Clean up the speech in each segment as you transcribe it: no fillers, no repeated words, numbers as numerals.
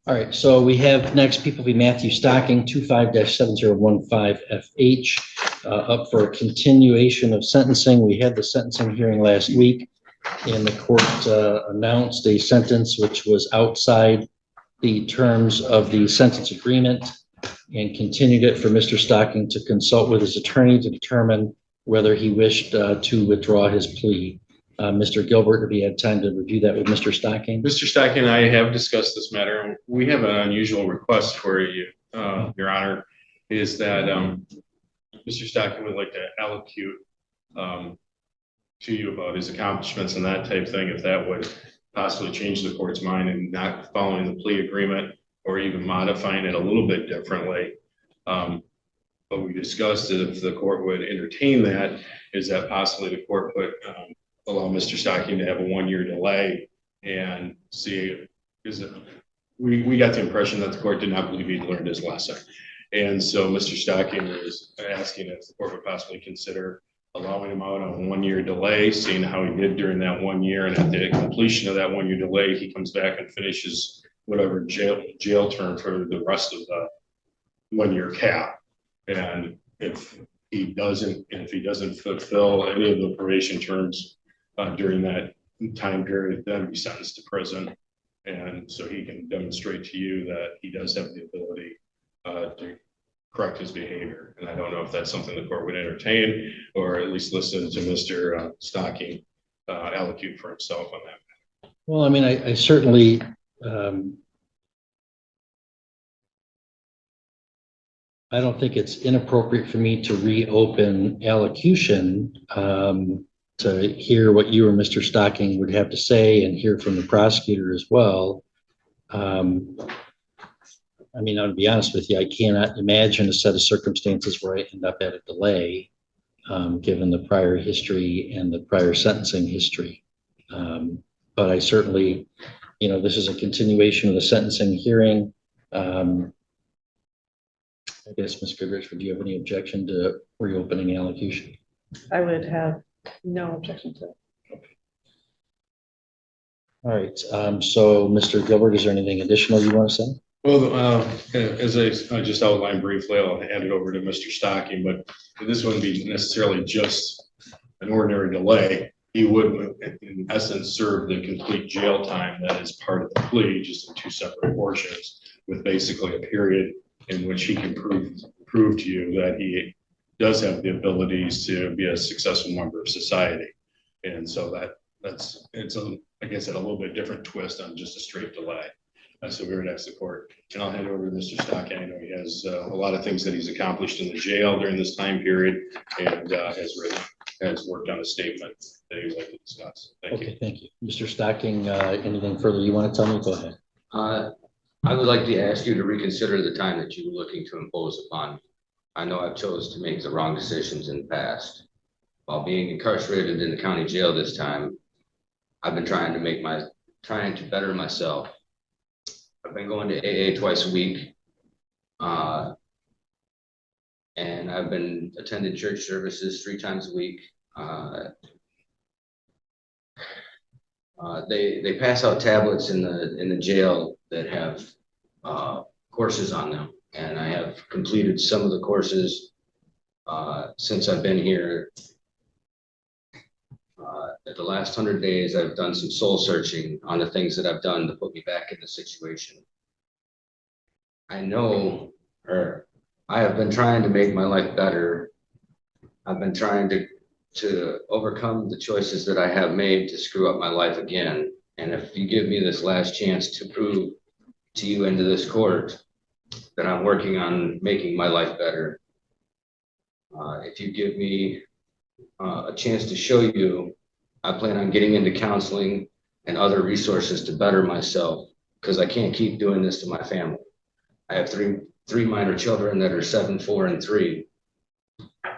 All right, so we have next People v. Matthew Stocking, 25-7015FH, up for a continuation of sentencing. We had the sentencing hearing last week, and the court announced a sentence which was outside the terms of the sentence agreement and continued it for Mr. Stocking to consult with his attorney to determine whether he wished to withdraw his plea. Mr. Gilbert, have you had time to review that with Mr. Stocking? Mr. Stocking and I have discussed this matter. We have an unusual request for you, Your Honor, is that Mr. Stocking would like to allocute to you about his accomplishments and that type of thing, if that would possibly change the court's mind and not following the plea agreement or even modifying it a little bit differently. But we discussed that if the court would entertain that, is that possibly the court would allow Mr. Stocking to have a 1-year delay and see, because we got the impression that the court did not believe he'd learned his lesson. And so Mr. Stocking is asking if the court would possibly consider allowing him out on a 1-year delay, seeing how he did during that 1 year. And at the completion of that 1-year delay, he comes back and finishes whatever jail term for the rest of the 1-year cap. And if he doesn't fulfill any of the probation terms during that time period, then be sentenced to prison. And so he can demonstrate to you that he does have the ability to correct his behavior. And I don't know if that's something the court would entertain, or at least listen to Mr. Stocking allocute for himself on that. Well, I mean, I certainly I don't think it's inappropriate for me to reopen allocution to hear what you or Mr. Stocking would have to say and hear from the prosecutor as well. I mean, I'll be honest with you, I cannot imagine a set of circumstances where I end up at a delay, given the prior history and the prior sentencing history. But I certainly, this is a continuation of the sentencing hearing. I guess, Ms. Goodrich, would you have any objection to reopening allocution? I would have no objection to it. Okay. All right. So, Mr. Gilbert, is there anything additional you want to say? Well, as I just outlined briefly, I'll hand it over to Mr. Stocking, but this wouldn't be necessarily just an ordinary delay. He would, in essence, serve the complete jail time that is part of the plea, just in 2 separate portions, with basically a period in which he can prove to you that he does have the abilities to be a successful member of society. And so it's like I said, a little bit different twist on just a straight delay. So we would ask the court, and I'll hand it over to Mr. Stocking. I know he has a lot of things that he's accomplished in the jail during this time period, and has worked on a statement that he would like to discuss. Thank you. Thank you. Mr. Stocking, anything further you want to tell me? Go ahead. I would like to ask you to reconsider the time that you were looking to impose upon me. I know I've chose to make the wrong decisions in the past. While being incarcerated in the county jail this time, I've been trying to better myself. I've been going to AA twice a week, and I've been attending church services 3 times a week. They pass out tablets in the jail that have courses on them, and I have completed some of the courses since I've been here. At the last 100 days, I've done some soul searching on the things that I've done to put me back in the situation. I have been trying to make my life better. I've been trying to overcome the choices that I have made to screw up my life again. And if you give me this last chance to prove to you and to this court that I'm working on making my life better, if you give me a chance to show you, I plan on getting into counseling and other resources to better myself, because I can't keep doing this to my family. I have three minor children that are 7, 4, and 3.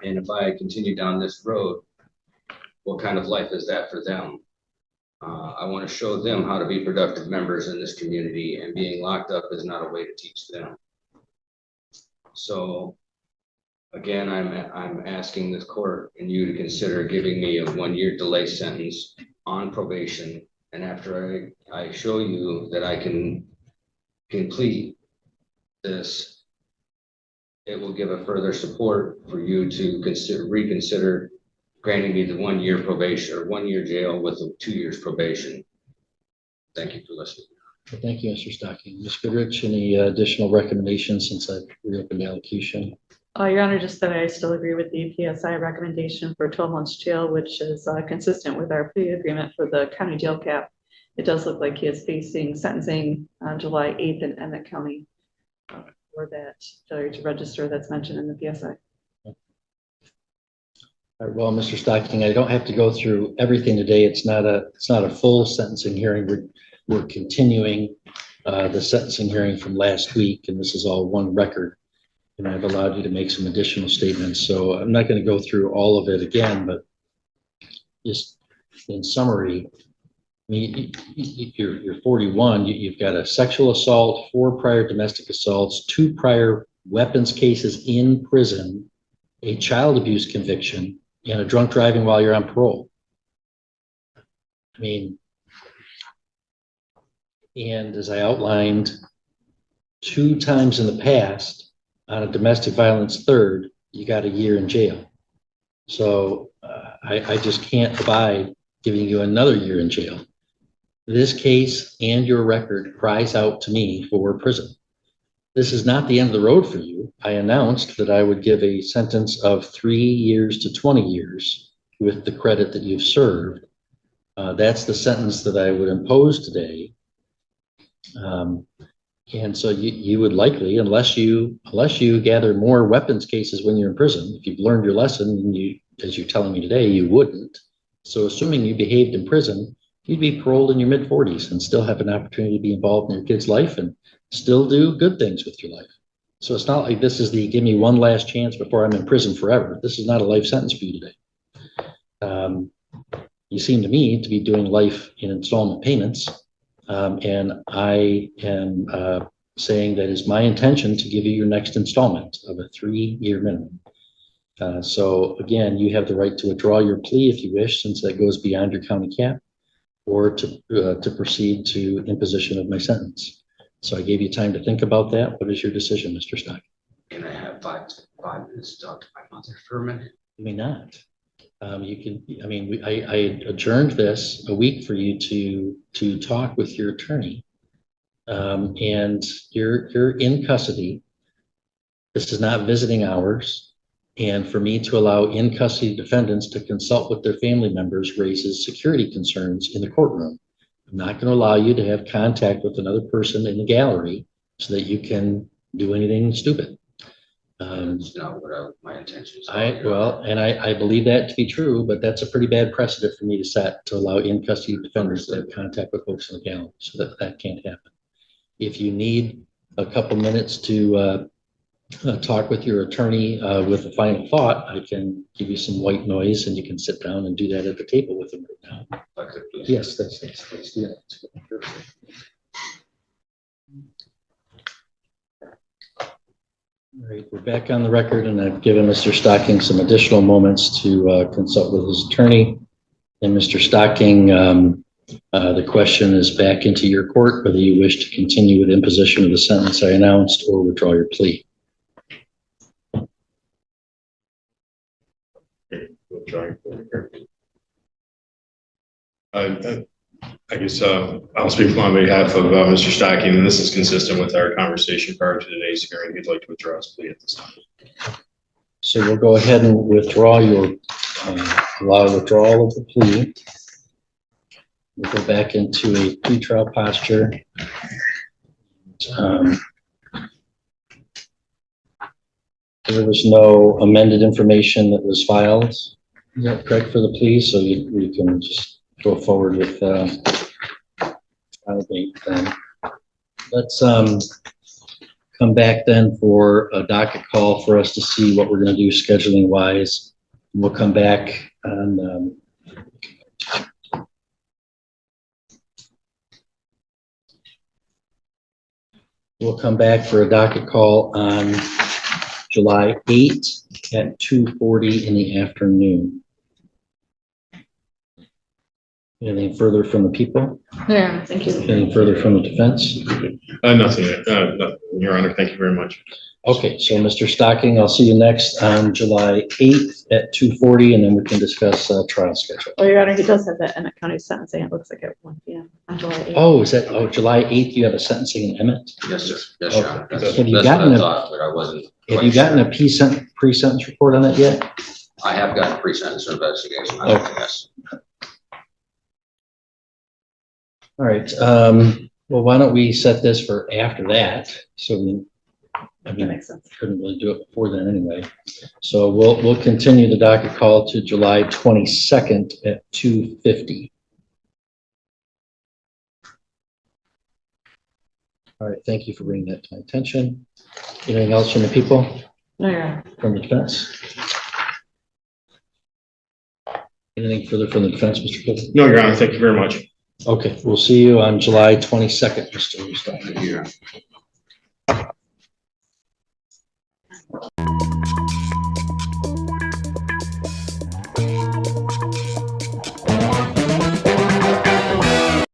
And if I continue down this road, what kind of life is that for them? I want to show them how to be productive members in this community, and being locked up is not a way to teach them. So again, I'm asking this court and you to consider giving me a 1-year delay sentence on probation. And after I show you that I can complete this, it will give a further support for you to reconsider granting me the 1 year probation or 1 year jail with a 2 years probation. Thank you for listening. Well, thank you, Mr. Stocking. Ms. Goodrich, any additional recommendations since I've reopened allocution? Your Honor, just that I still agree with the PSI recommendation for 12 months jail, which is consistent with our plea agreement for the county jail cap. It does look like he is facing sentencing on July 8th in Emmett County for that failure to register that's mentioned in the PSI. All right, well, Mr. Stocking, I don't have to go through everything today. It's not a full sentencing hearing. We're continuing the sentencing hearing from last week, and this is all one record. And I've allowed you to make some additional statements. So I'm not going to go through all of it again, but just in summary, I mean, you're 41, you've got a sexual assault, 4 prior domestic assaults, 2 prior weapons cases in prison, a child abuse conviction, and a drunk driving while you're on parole. I mean, and as I outlined, 2 times in the past, on a domestic violence third, you got a year in jail. So I just can't abide giving you another year in jail. This case and your record cries out to me for prison. This is not the end of the road for you. I announced that I would give a sentence of 3 years to 20 years with the credit that you've served. That's the sentence that I would impose today. And so you would likely, unless you gather more weapons cases when you're in prison, if you've learned your lesson, and you, as you're telling me today, you wouldn't. So assuming you behaved in prison, you'd be paroled in your mid-40s and still have an opportunity to be involved in your kid's life and still do good things with your life. So it's not like this is the give me one last chance before I'm in prison forever. This is not a life sentence for you today. You seem to me to be doing life in installment payments. And I am saying that it's my intention to give you your next installment of a 3-year minimum. So again, you have the right to withdraw your plea if you wish, since that goes beyond your county cap, or to proceed to imposition of my sentence. So I gave you time to think about that. What is your decision, Mr. Stock? Can I have five minutes to talk to my mother for a minute? You may not. You can, I mean, I adjourned this a week for you to talk with your attorney. And you're in custody. This is not visiting hours. And for me to allow in custody defendants to consult with their family members raises security concerns in the courtroom. I'm not going to allow you to have contact with another person in the gallery so that you can do anything stupid. That's not what my intentions are. I believe that to be true, but that's a pretty bad precedent for me to set, to allow in custody defenders to have contact with folks in the gallery, so that can't happen. If you need a couple minutes to talk with your attorney with a final thought, I can give you some white noise and you can sit down and do that at the table with them right now. If I could, please. Yes, let's do that. All right, we're back on the record, and I've given Mr. Stocking some additional moments to consult with his attorney. And Mr. Stocking, the question is back into your court, whether you wish to continue with imposition of the sentence I announced or withdraw your plea. I guess I'll speak on behalf of Mr. Stocking, and this is consistent with our conversation prior to today's hearing. He'd like to withdraw his plea at this time. So we'll go ahead and withdraw your allow withdrawal of the plea. We'll go back into a pretrial posture. There was no amended information that was filed. Is that correct for the plea? So you can just go forward with file date then. Let's come back then for a docket call for us to see what we're going to do scheduling wise. We'll come back on we'll come back for a docket call on July 8th at 2:40 in the afternoon. Anything further from the people? Yeah, thank you. Anything further from the defense? Nothing, Your Honor, thank you very much. Okay, so Mr. Stocking, I'll see you next on July 8th at 2:40, and then we can discuss trial schedule. Oh, Your Honor, he does have that Emmett County sentencing. It looks like at 1 p.m. on July 8th. Oh, is that, July 8th, you have a sentencing in Emmett? Yes, sir. Yes, Your Honor. Okay. That's Have you that's what gotten I a- thought, but I wasn't. Have quite you gotten sure. a pre-sentence report on that yet? I have gotten a pre-sentence investigation. Okay. Yes. All right, well, why don't we set this for after that? So we, I That mean, makes sense. couldn't really do it before then anyway. So we'll continue the docket call to July 22nd at 2:50. All right, thank you for bringing that to my attention. Anything else from the people, No, Your Honor. from the defense? Anything further from the defense, Mr. Cook? No, Your Honor, thank you very much. Okay, we'll see you on July 22nd, Mr. Stocking. Thank you, Your Honor.